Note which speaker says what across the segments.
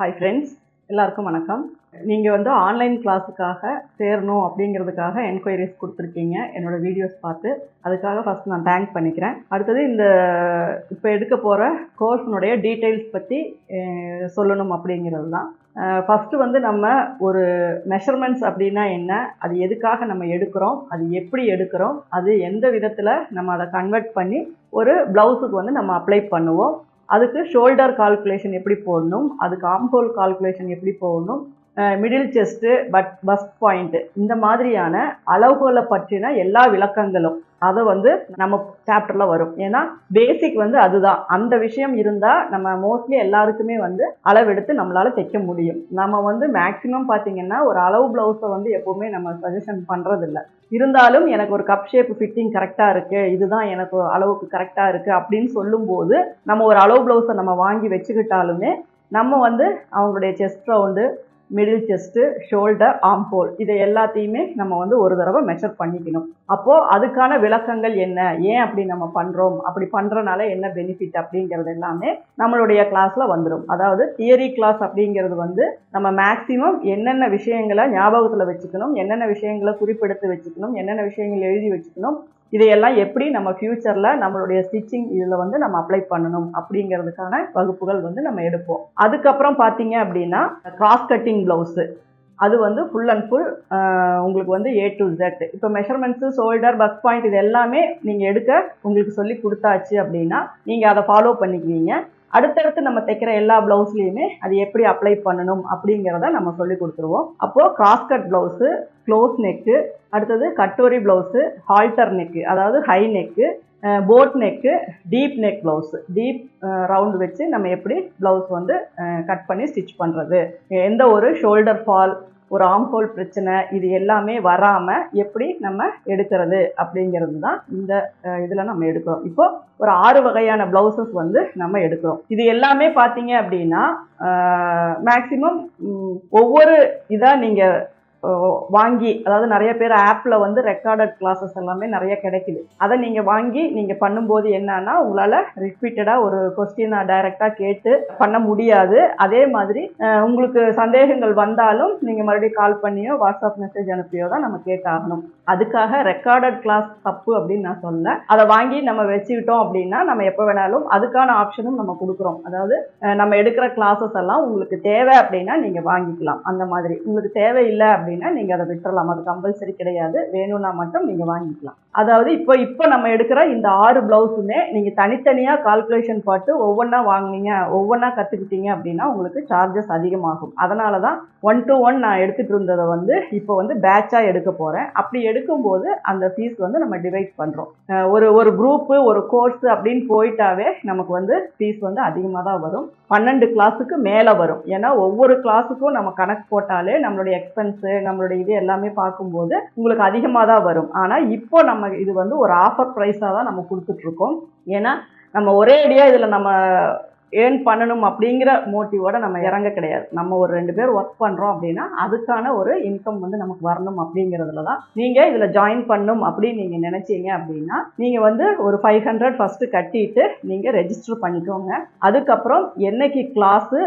Speaker 1: Hi friends, எல்லாருக்கும் வணக்கம். நீங்கள் வந்து ஆன்லைன் கிளாஸுக்காக சேரணும் அப்படிங்கிறதுக்காக என்கொயரிஸ் கொடுத்துருக்கீங்க என்னோடய வீடியோஸ் பார்த்து. அதுக்காக ஃபஸ்ட் நான் தேங்க் பண்ணிக்கிறேன். அடுத்தது இந்த இப்போ எடுக்க போகிற கோர்ஸினுடைய டீட்டெயில்ஸ் பற்றி சொல்லணும் அப்படிங்கிறது தான். ஃபஸ்ட்டு வந்து நம்ம ஒரு மெஷர்மெண்ட்ஸ் அப்படின்னா என்ன, அது எதுக்காக நம்ம எடுக்கிறோம், அது எப்படி எடுக்கிறோம், அது எந்த விதத்தில் நம்ம அதை கன்வெர்ட் பண்ணி ஒரு ப்ளவுஸுக்கு வந்து நம்ம அப்ளை பண்ணுவோம், அதுக்கு ஷோல்டர் கால்குலேஷன் எப்படி போடணும், அதுக்கு ஆம்ஹோல் கால்குலேஷன் எப்படி போடணும், மிடில் செஸ்ட்டு பஸ்ட் பாயிண்ட்டு, இந்த மாதிரியான அளவுகளை பற்றின எல்லா விளக்கங்களும் அதை வந்து நம்ம சாப்டரில் வரும். ஏன்னா பேசிக் வந்து அதுதான். அந்த விஷயம் இருந்தால் நம்ம மோஸ்ட்லி எல்லாருக்குமே வந்து அளவெடுத்து நம்மளால் தைக்க முடியும். நம்ம வந்து மேக்ஸிமம் பார்த்திங்கன்னா ஒரு அளவு ப்ளவுஸை வந்து எப்போவுமே நம்ம சஜஷன் பண்ணுறதில்ல. இருந்தாலும் எனக்கு ஒரு கப் ஷேப் ஃபிட்டிங் கரெக்டாக இருக்குது, இதுதான் எனக்கு அளவுக்கு கரெக்டாக இருக்குது அப்படின்னு சொல்லும்போது நம்ம ஒரு அளவு ப்ளவுஸை நம்ம வாங்கி வச்சுக்கிட்டாலுமே நம்ம வந்து அவங்களுடைய chest round, middle chest, shoulder, armhole இதை எல்லாத்தையுமே நம்ம வந்து ஒரு தடவை மெஷர் பண்ணிக்கணும். அப்போது அதுக்கான விளக்கங்கள் என்ன, ஏன் அப்படி நம்ம பண்ணுறோம், அப்படி பண்ணுறனால என்ன பெனிஃபிட் அப்படிங்கிறது எல்லாமே நம்மளுடைய கிளாஸில் வந்துடும். அதாவது தியரி கிளாஸ் அப்படிங்கிறது வந்து நம்ம மேக்ஸிமம் என்னென்ன விஷயங்களை ஞாபகத்தில் வச்சுக்கணும், என்னென்ன விஷயங்களை குறிப்பெடுத்து வச்சுக்கணும், என்னென்ன விஷயங்கள் எழுதி வச்சுக்கணும், இதையெல்லாம் எப்படி நம்ம ஃப்யூச்சரில் நம்மளுடைய ஸ்டிச்சிங் இதில் வந்து நம்ம அப்ளை பண்ணணும் அப்படிங்கிறதுக்கான வகுப்புகள் வந்து நம்ம எடுப்போம். அதுக்கப்புறம் பார்த்தீங்க அப்படின்னா கிராஸ் கட்டிங் ப்ளவுஸு, அது வந்து ஃபுல் அண்ட் ஃபுல் உங்களுக்கு வந்து A to Z. இப்போ மெஷர்மெண்ட்ஸு, ஷோல்டர், பஸ்ட் பாயிண்ட் இது எல்லாமே நீங்கள் எடுக்க உங்களுக்கு சொல்லி கொடுத்தாச்சு அப்படின்னா நீங்கள் அதை ஃபாலோ பண்ணிக்குவீங்க. அடுத்தடுத்து நம்ம தைக்கிற எல்லா ப்ளவுஸ்லேயுமே அது எப்படி அப்ளை பண்ணணும் அப்படிங்கிறத நம்ம சொல்லி கொடுத்துருவோம். அப்போது cross cut blouse, close neck, அடுத்தது கட்டோரி ப்ளவுஸு, ஹால்டர் நெக்கு அதாவது high neck, boat neck, deep neck blouse, deep round வச்சு நம்ம எப்படி ப்ளவுஸ் வந்து கட் பண்ணி ஸ்டிச் பண்ணுறது, எந்த ஒரு ஷோல்டர் ஃபால், ஒரு ஆம்ஹோல் பிரச்சனை இது எல்லாமே வராமல் எப்படி நம்ம எடுக்கிறது அப்படிங்கிறது தான் இந்த இதில் நம்ம எடுக்கிறோம். இப்போ ஒரு 6 வகையான ப்ளவுசஸ் வந்து நம்ம எடுக்கிறோம். இது எல்லாமே பார்த்தீங்க அப்படின்னா மேக்சிமம் ஒவ்வொரு இதாக நீங்கள் வாங்கி, அதாவது நிறைய பேர் ஆப்பில் வந்து ரெக்கார்டட் கிளாஸஸ் எல்லாமே நிறைய கிடைக்குது. அதை நீங்கள் வாங்கி நீங்கள் பண்ணும்போது என்னன்னா உங்களால் ரிப்பீட்டடாக ஒரு கொஸ்டினை டைரெக்டாக கேட்டு பண்ண முடியாது. அதே மாதிரி உங்களுக்கு சந்தேகங்கள் வந்தாலும் நீங்கள் மறுபடியும் கால் பண்ணியோ வாட்ஸ்அப் மெசேஜ் அனுப்பியோ தான் நம்ம கேட்டாகணும். அதுக்காக ரெக்கார்டட் கிளாஸ் தப்பு அப்படின்னு நான் சொல்ல. அதை வாங்கி நம்ம வச்சுக்கிட்டோம் அப்படின்னா நம்ம எப்போ வேணாலும் அதுக்கான ஆப்ஷனும் நம்ம கொடுக்குறோம். அதாவது நம்ம எடுக்கிற கிளாஸஸ் எல்லாம் உங்களுக்கு தேவை அப்படின்னா நீங்கள் வாங்கிக்கலாம். அந்த மாதிரி உங்களுக்கு தேவையில்லை அப்படின்னா நீங்கள் அதை விட்டுறலாம். அது கம்பல்சரி கிடையாது. வேணும்னா மட்டும் நீங்கள் வாங்கிக்கலாம். அதாவது இப்போ நம்ம எடுக்கிற இந்த 6 ப்ளவுஸுமே நீங்கள் தனித்தனியாக கால்குலேஷன் போட்டு ஒவ்வொன்றா வாங்கினீங்க, ஒவ்வொன்றா கற்றுக்கிட்டீங்க அப்படின்னா உங்களுக்கு சார்ஜஸ் அதிகமாகும். அதனால தான் 1 to 1 நான் எடுத்துகிட்டு இருந்ததை வந்து இப்போ வந்து பேட்சாக எடுக்க போகிறேன். அப்படி எடுக்கும்போது அந்த ஃபீஸ் வந்து நம்ம டிவைட் பண்ணுறோம். ஒரு குரூப்பு, ஒரு கோர்ஸு அப்படின்னு போயிட்டாவே நமக்கு வந்து ஃபீஸ் வந்து அதிகமாக தான் வரும். 12 கிளாஸுக்கு மேலே வரும். ஏன்னா ஒவ்வொரு கிளாஸுக்கும் நம்ம கணக்கு போட்டாலே நம்மளுடைய எக்ஸ்பென்ஸு, நம்மளுடைய இது எல்லாமே பார்க்கும்போது உங்களுக்கு அதிகமாக தான் வரும். ஆனால் இப்போ நம்ம இது வந்து ஒரு ஆஃபர் ப்ரைஸாக தான் நம்ம கொடுத்துட்ருக்கோம். ஏன்னா நம்ம ஒரே அடியாக இதில் நம்ம ஏர்ன் பண்ணணும் அப்படிங்கிற மோட்டிவோட நம்ம இறங்க கிடையாது. நம்ம ஒரு 2 பேர் ஒர்க் பண்ணுறோம் அப்படின்னா அதுக்கான ஒரு இன்கம் வந்து நமக்கு வரணும் அப்படிங்கிறதுல தான் நீங்கள் இதில் ஜாயின் பண்ணணும் அப்படின்னு நீங்கள் நினச்சிங்க அப்படின்னா நீங்கள் வந்து ஒரு 500 ஃபஸ்ட்டு கட்டிட்டு நீங்கள் ரெஜிஸ்டர் பண்ணிக்கோங்க. அதுக்கப்புறம் என்னைக்கு கிளாஸு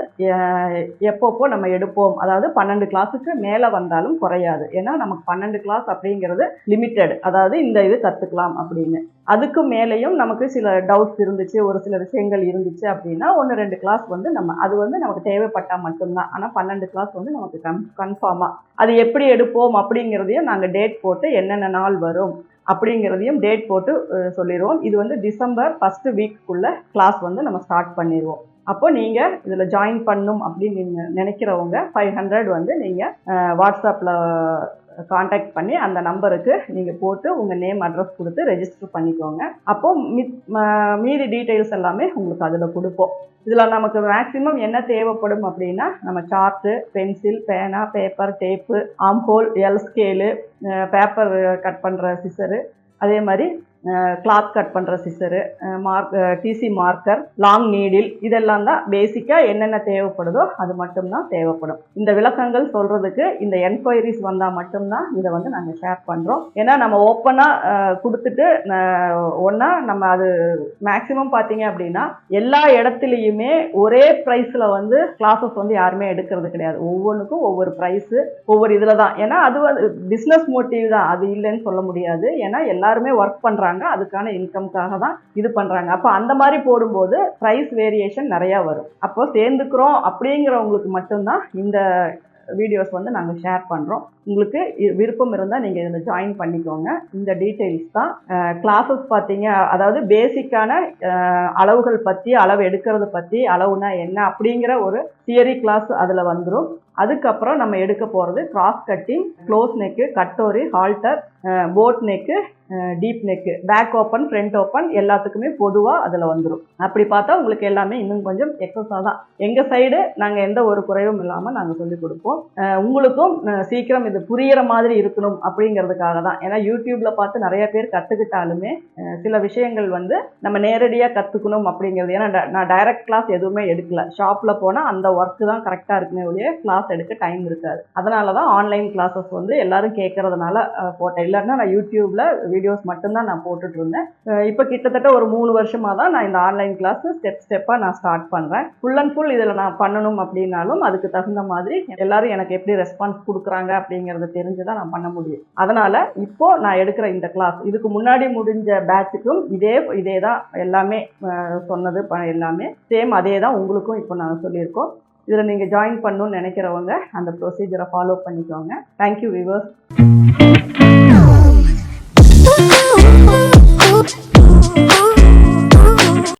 Speaker 1: எப்பப்போ நம்ம எடுப்போம், அதாவது 12 கிளாஸுக்கு மேலே வந்தாலும் குறையாது. ஏன்னா நமக்கு 12 கிளாஸ் அப்படிங்கிறது லிமிட்டெட், அதாவது இந்த இது கற்றுக்கலாம் அப்படின்னு. அதுக்கு மேலேயும் நமக்கு சில டவுட்ஸ் இருந்துச்சு, ஒரு சில விஷயங்கள் இருந்துச்சு அப்படின்னா 1-2 கிளாஸ் வந்து நம்ம அது வந்து நமக்கு தேவைப்பட்டால் மட்டும்தான். ஆனால் 12 கிளாஸ் வந்து நமக்கு கன்ஃபார்மாக அது எப்படி எடுப்போம் அப்படிங்கிறதையும் நாங்கள் டேட் போட்டு என்னென்ன நாள் வரும் அப்படிங்கிறதையும் டேட் போட்டு சொல்லிடுவோம். இது வந்து டிசம்பர் ஃபஸ்ட்டு வீக்குள்ளே கிளாஸ் வந்து நம்ம ஸ்டார்ட் பண்ணிடுவோம். அப்போ நீங்கள் இதில் ஜாயின் பண்ணணும் அப்படின்னு நீங்கள் நினைக்கிறவங்க 500 வந்து நீங்கள் வாட்ஸ்அப்பில் காண்டாக்ட் பண்ணி அந்த நம்பருக்கு நீங்கள் போட்டு உங்கள் நேம் அட்ரஸ் கொடுத்து ரெஜிஸ்டர் பண்ணிக்கோங்க. அப்போது மீதி டீட்டெயில்ஸ் எல்லாமே உங்களுக்கு அதில் கொடுப்போம். இதில் நமக்கு மேக்ஸிமம் என்ன தேவைப்படும் அப்படின்னா நம்ம சார்ட்டு, பென்சில், பேனா, paper, tape, armhole, L scale, paper cut பண்ணுற சிசரு, அதே மாதிரி கிளாத் கட் பண்ணுற சிசரு, டிசி மார்க்கர், லாங் நீடில், இதெல்லாம் தான் பேசிக்காக என்னென்ன தேவைப்படுதோ அது மட்டும்தான் தேவைப்படும். இந்த விளக்கங்கள் சொல்கிறதுக்கு இந்த என்கொயரிஸ் வந்தால் மட்டும்தான் இதை வந்து நாங்கள் ஷேர் பண்ணுறோம். ஏன்னா நம்ம ஓப்பனாக கொடுத்துட்டு ஒன்றா நம்ம அது மேக்ஸிமம் பார்த்தீங்க அப்படின்னா எல்லா இடத்துலையுமே ஒரே ப்ரைஸில் வந்து கிளாஸஸ் வந்து யாருமே எடுக்கிறது கிடையாது. ஒவ்வொன்றுக்கும் ஒவ்வொரு ப்ரைஸு, ஒவ்வொரு இதில் தான். ஏன்னா அது வந்து பிஸ்னஸ் மோட்டிவ் தான், அது இல்லைன்னு சொல்ல முடியாது. ஏன்னா எல்லாருமே ஒர்க் பண்ணுறாங்க, அதுக்கான இன்கம்காக தான் இது பண்ணுறாங்க. அப்போ அந்த மாதிரி போடும்போது ப்ரைஸ் வேரியேஷன் நிறையா வரும். அப்போ சேர்ந்துக்கிறோம் அப்படிங்கிறவங்களுக்கு மட்டும்தான் இந்த வீடியோஸ் வந்து நாங்கள் ஷேர் பண்ணுறோம். உங்களுக்கு விருப்பம் இருந்தால் நீங்கள் இதில் ஜாயின் பண்ணிக்கோங்க. இந்த டீட்டெயில்ஸ் தான். கிளாஸஸ் பார்த்தீங்க, அதாவது பேசிக்கான அளவுகள் பற்றி, அளவு எடுக்கிறது பற்றி, அளவுனா என்ன அப்படிங்கிற ஒரு தியரி கிளாஸ் அதில் வந்துடும். அதுக்கப்புறம் நம்ம எடுக்க போகிறது cross cutting, close neck, katori, halter, boat neck, deep neck, back open, front open எல்லாத்துக்குமே பொதுவாக அதில் வந்துடும். அப்படி பார்த்தா உங்களுக்கு எல்லாமே இன்னும் கொஞ்சம் எக்ஸஸாக தான் எங்கள் சைடு நாங்கள் எந்த ஒரு குறைவும் இல்லாமல் நாங்கள் சொல்லிக் கொடுப்போம். உங்களுக்கும் சீக்கிரம் இது புரிகிற மாதிரி இருக்கணும் அப்படிங்கிறதுக்காக தான். ஏன்னா யூடியூப்பில் பார்த்து நிறைய பேர் கற்றுக்கிட்டாலுமே சில விஷயங்கள் வந்து நம்ம நேரடியாக கற்றுக்கணும் அப்படிங்கிறது. ஏன்னா நான் டைரக்ட் கிளாஸ் எதுவுமே எடுக்கல. ஷாப்பில் போனால் அந்த ஒர்க்கு தான் கரெக்டாக இருக்குமே ஒழிய கிளாஸ் எடுக்க டைம் இருக்காது. அதனால தான் ஆன்லைன் கிளாஸஸ் வந்து எல்லாரும் கேட்கறதுனால போட்டேன். இல்லைன்னா நான் யூடியூப்ல வீடியோஸ் மட்டும்தான் நான் போட்டுட்டு இருந்தேன். இப்போ கிட்டத்தட்ட ஒரு 3 வருஷமாக தான் நான் இந்த ஆன்லைன் கிளாஸ் ஸ்டெப்பாக நான் ஸ்டார்ட் பண்ணுறேன். ஃபுல் அண்ட் ஃபுல் இதில் நான் பண்ணணும் அப்படின்னாலும் அதுக்கு தகுந்த மாதிரி எல்லாரும் எனக்கு எப்படி ரெஸ்பான்ஸ் கொடுக்குறாங்க அப்படிங்கிறத தெரிஞ்சு தான் நான் பண்ண முடியும். அதனால் இப்போ நான் எடுக்கிற இந்த கிளாஸ் இதுக்கு முன்னாடி முடிஞ்ச பேட்சுக்கும் இதே தான் எல்லாமே சொன்னது எல்லாமே சேம் அதே தான் உங்களுக்கும் இப்போ நாங்கள் சொல்லியிருக்கோம். இதில் நீங்கள் ஜாயின் பண்ணணும்னு நினைக்கிறவங்க அந்த ப்ரொசீஜரை ஃபாலோ பண்ணிக்கோங்க. Thank you viewers.